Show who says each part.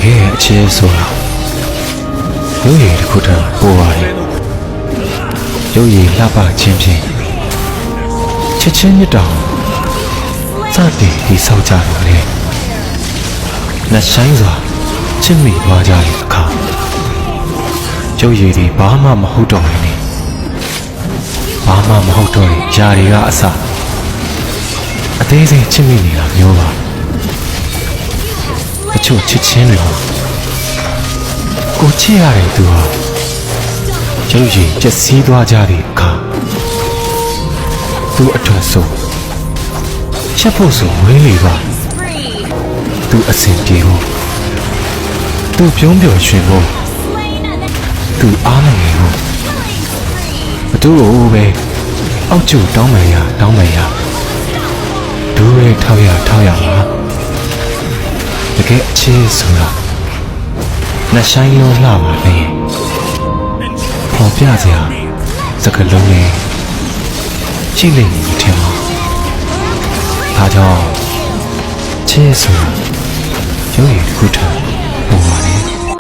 Speaker 1: ကယ်အခြေဆိုတာရုပ်ရည်တစ်ခုတည်းပို့ပါတယ်ရုပ်ရည်လှပခြင်းဖြင့်ချက်ချင်းမြတ်တော်စတင်ဒီဆောက်ကြတော့လေလက်ဆိုင်စွာချစ်မိသွားကြတဲ့အခါရုပ်ရည်တွေဘာမှမဟုတ်တော့ဘူးနဲ့ဘာမှမဟုတ်တော့တဲ့ຢာတွေကအစအသေးစိတ်ချစ်မိနေတာမျိုးပါတချို့ချစ်ချင်းတွေကိုချစ်ရတဲ့သူဟာရုပ်ရည်ပျက်စီးသွားကြတဲ့အခါသူ့အတွက်ဆိုချက်ဖို့ဆိုဝေးလေပါသူအစဉ်ပြေဖို့သူပြုံးပျော်ရွှင်ဖို့သူအားမငယ်ဖို့ဘသူ့ကိုပဲအောက်ကျတောင်းမယ်ရဒူးရဲထောက်ရပါတကယ်အခြေဆိုတာနှဆိုင်လုံးလှပါလေပေါ်ပြစရာစကလုံးလေးရှိလိမ့်မယ်ထင်ပါဒါကြောင့်ချစ်ဆိုတာရုပ်ရည်တစ်ခုထပ်